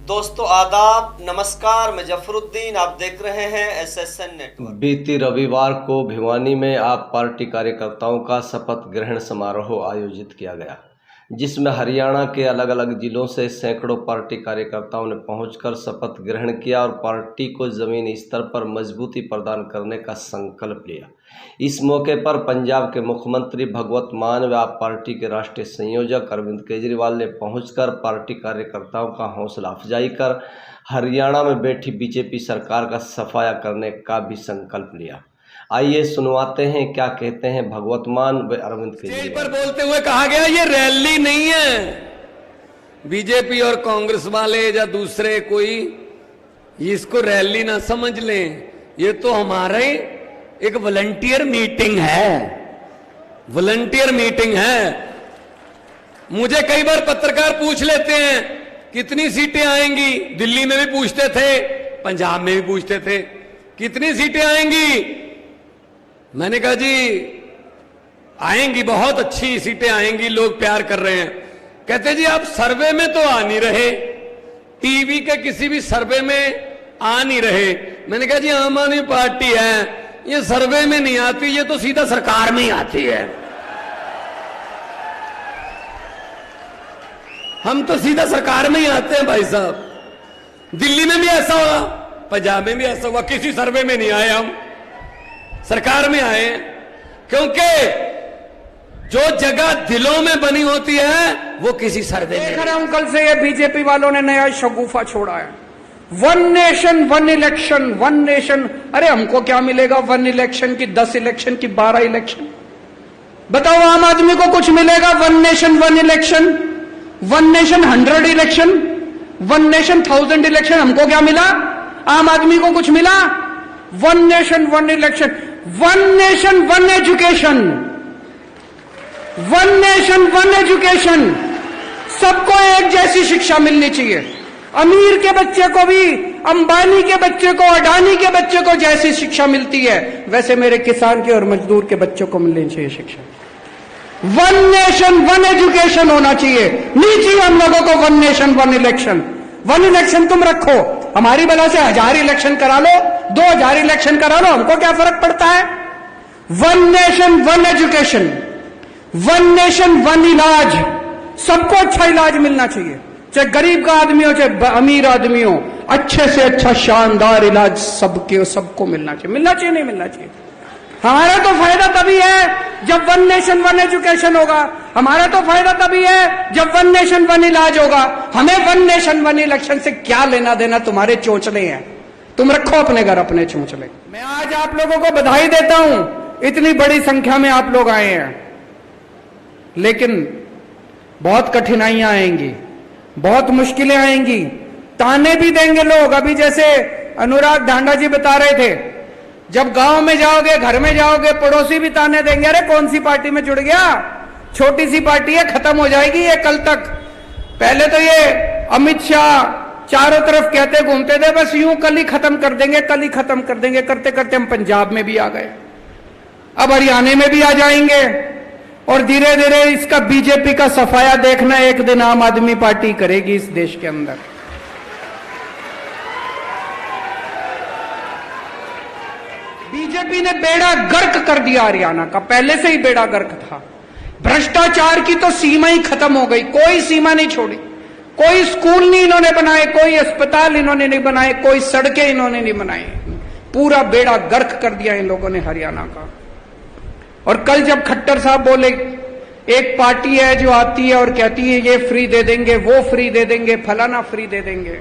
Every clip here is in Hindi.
दोस्तों आदाब, नमस्कार। मैं जफरुद्दीन, आप देख रहे हैं एसएसएन नेटवर्क। बीती रविवार को भिवानी में आप पार्टी कार्यकर्ताओं का शपथ ग्रहण समारोह आयोजित किया गया, जिसमें हरियाणा के अलग अलग जिलों से सैकड़ों पार्टी कार्यकर्ताओं ने पहुंचकर शपथ ग्रहण किया और पार्टी को जमीनी स्तर पर मजबूती प्रदान करने का संकल्प लिया। इस मौके पर पंजाब के मुख्यमंत्री भगवंत मान व आप पार्टी के राष्ट्रीय संयोजक अरविंद केजरीवाल ने पहुंचकर पार्टी कार्यकर्ताओं का हौसला अफजाई कर हरियाणा में बैठी बीजेपी सरकार का सफाया करने का भी संकल्प लिया। आइए सुनवाते हैं क्या कहते हैं भगवंत मान व अरविंद केजरीवाल। पर बोलते हुए कहा गया ये रैली नहीं है, बीजेपी और कांग्रेस वाले या दूसरे कोई इसको रैली ना समझ लें, ये तो हमारे एक वॉलंटियर मीटिंग है, वॉलंटियर मीटिंग है। मुझे कई बार पत्रकार पूछ लेते हैं कितनी सीटें आएंगी, दिल्ली में भी पूछते थे, पंजाब में भी पूछते थे कितनी सीटें आएंगी। मैंने कहा जी आएंगी, बहुत अच्छी सीटें आएंगी, लोग प्यार कर रहे हैं। कहते जी आप सर्वे में तो आ नहीं रहे, टीवी के किसी भी सर्वे में आ नहीं रहे। मैंने कहा जी आम आदमी पार्टी है, ये सर्वे में नहीं आती, ये तो सीधा सरकार में ही आती है। हम तो सीधा सरकार में ही आते हैं भाई साहब। दिल्ली में भी ऐसा हुआ, पंजाब में भी ऐसा हुआ, किसी सर्वे में नहीं आए, हम सरकार में आए। क्योंकि जो जगह दिलों में बनी होती है वो किसी सर्वे में। देख रहा हूं कल से ये बीजेपी वालों ने नया शगुफा छोड़ा है, one nation one election, one nation. अरे हमको क्या मिलेगा वन इलेक्शन की, 10 इलेक्शन की, 12 इलेक्शन? बताओ आम आदमी को कुछ मिलेगा one nation one election? One nation 100 election, one nation 1000 election, हमको क्या मिला? आम आदमी को कुछ मिला? One nation one election, one nation one education, one nation one education. सबको एक जैसी शिक्षा मिलनी चाहिए, अमीर के बच्चे को भी, अंबानी के बच्चे को, अडानी के बच्चे को जैसी शिक्षा मिलती है वैसे मेरे किसान के और मजदूर के बच्चों को मिलनी चाहिए शिक्षा। वन नेशन वन एजुकेशन होना चाहिए, नहीं चाहिए हम लोगों को one nation one election. One election तुम रखो, हमारी बला से 1000 इलेक्शन करा लो, 2000 इलेक्शन करा लो, हमको क्या फर्क पड़ता है? One nation one education, one nation one इलाज। सबको अच्छा इलाज मिलना चाहिए, चाहे गरीब का आदमी हो चाहे अमीर आदमी हो, अच्छे से अच्छा शानदार इलाज सबको मिलना चाहिए। मिलना चाहिए नहीं मिलना चाहिए? हमारा तो फायदा तभी है जब वन नेशन वन एजुकेशन होगा, हमारा तो फायदा तभी है जब वन नेशन वन इलाज होगा। हमें वन नेशन वन इलेक्शन से क्या लेना देना? तुम्हारे चोंचले हैं, तुम रखो अपने घर अपने चोंचले। मैं आज आप लोगों को बधाई देता हूं, इतनी बड़ी संख्या में आप लोग आए हैं, लेकिन बहुत कठिनाइयां आएंगी, बहुत मुश्किलें आएंगी, ताने भी देंगे लोग। अभी जैसे अनुराग ढांडा जी बता रहे थे, जब गांव में जाओगे, घर में जाओगे, पड़ोसी भी ताने देंगे, अरे कौन सी पार्टी में जुड़ गया, छोटी सी पार्टी है, खत्म हो जाएगी ये कल तक। पहले तो ये अमित शाह चारों तरफ कहते घूमते थे बस यूं कल ही खत्म कर देंगे, कल ही खत्म कर देंगे, करते करते हम पंजाब में भी आ गए, अब हरियाणा में भी आ जाएंगे, और धीरे धीरे इसका बीजेपी का सफाया देखना एक दिन आम आदमी पार्टी करेगी इस देश के अंदर। बीजेपी ने बेड़ा गर्क कर दिया हरियाणा का, पहले से ही बेड़ा गर्क था। भ्रष्टाचार की तो सीमा ही खत्म हो गई, कोई सीमा नहीं छोड़ी, कोई स्कूल नहीं इन्होंने बनाए, कोई अस्पताल इन्होंने नहीं बनाए, कोई सड़कें इन्होंने नहीं बनाई, पूरा बेड़ा गर्क कर दिया इन लोगों ने हरियाणा का। और कल जब खट्टर साहब बोले एक पार्टी है जो आती है और कहती है ये फ्री दे देंगे, वो फ्री दे देंगे, फलाना फ्री दे देंगे,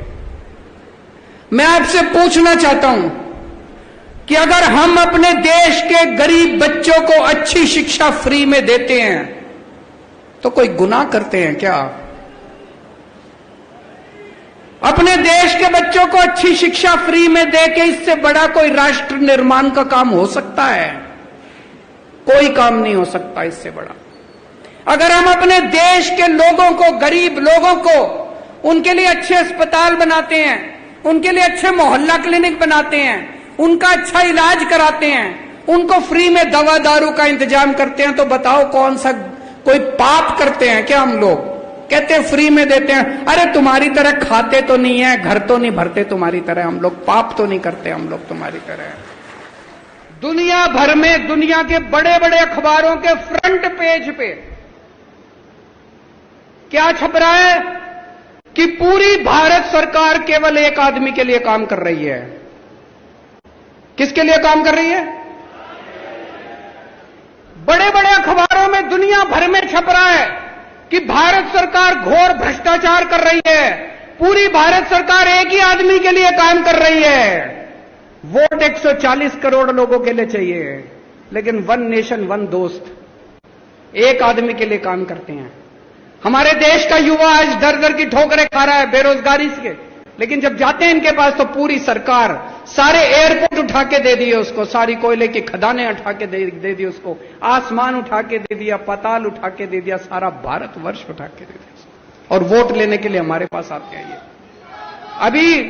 मैं आपसे पूछना चाहता हूं कि अगर हम अपने देश के गरीब बच्चों को अच्छी शिक्षा फ्री में देते हैं तो कोई गुनाह करते हैं क्या? अपने देश के बच्चों को अच्छी शिक्षा फ्री में देके इससे बड़ा कोई राष्ट्र निर्माण का काम हो सकता है? कोई काम नहीं हो सकता इससे बड़ा। अगर हम अपने देश के लोगों को, गरीब लोगों को, उनके लिए अच्छे अस्पताल बनाते हैं, उनके लिए अच्छे मोहल्ला क्लिनिक बनाते हैं, उनका अच्छा इलाज कराते हैं, उनको फ्री में दवा दारू का इंतजाम करते हैं, तो बताओ कौन सा कोई पाप करते हैं क्या हम लोग? कहते हैं फ्री में देते हैं। अरे तुम्हारी तरह खाते तो नहीं है, घर तो नहीं भरते तुम्हारी तरह हम लोग, पाप तो नहीं करते हम लोग तुम्हारी तरह। दुनिया भर में दुनिया के बड़े बड़े अखबारों के फ्रंट पेज पे क्या छप रहा है कि पूरी भारत सरकार केवल एक आदमी के लिए काम कर रही है। किसके लिए काम कर रही है? बड़े बड़े अखबारों में दुनिया भर में छप रहा है कि भारत सरकार घोर भ्रष्टाचार कर रही है, पूरी भारत सरकार एक ही आदमी के लिए काम कर रही है। वोट 140 करोड़ लोगों के लिए चाहिए, लेकिन वन नेशन वन दोस्त, एक आदमी के लिए काम करते हैं। हमारे देश का युवा आज दर दर की ठोकरें खा रहा है बेरोजगारी से, लेकिन जब जाते हैं इनके पास तो पूरी सरकार सारे एयरपोर्ट उठा के दे दिए उसको, सारी कोयले की खदानें उठा के दे दी उसको, आसमान उठा के दे दिया, पाताल उठा के दे दिया, सारा भारतवर्ष उठा के दे दिया, और वोट लेने के लिए हमारे पास आते हैं ये। अभी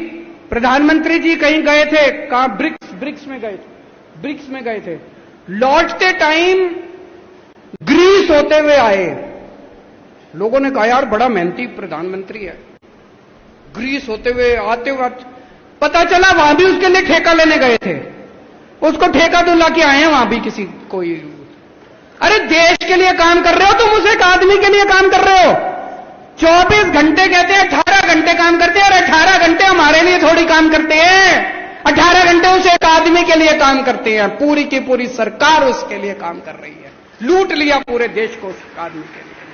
प्रधानमंत्री जी कहीं गए थे, कहां? ब्रिक्स में गए थे। लौटते टाइम ग्रीस होते हुए आए। लोगों ने कहा यार बड़ा मेहनती प्रधानमंत्री है। ग्रीस होते हुए आते हुए पता चला वहां भी उसके लिए ठेका लेने गए थे, उसको ठेका दुला के आए हैं वहां भी किसी कोई। अरे देश के लिए काम कर रहे हो तुम, उस एक आदमी के लिए काम कर रहे हो। 24 घंटे कहते हैं 18 घंटे काम करते हैं, और 18 घंटे हमारे लिए थोड़ी काम करते हैं, 18 घंटे उस एक आदमी के लिए काम करते हैं। पूरी की पूरी सरकार उसके लिए काम कर रही है, लूट लिया पूरे देश को उस आदमी के लिए।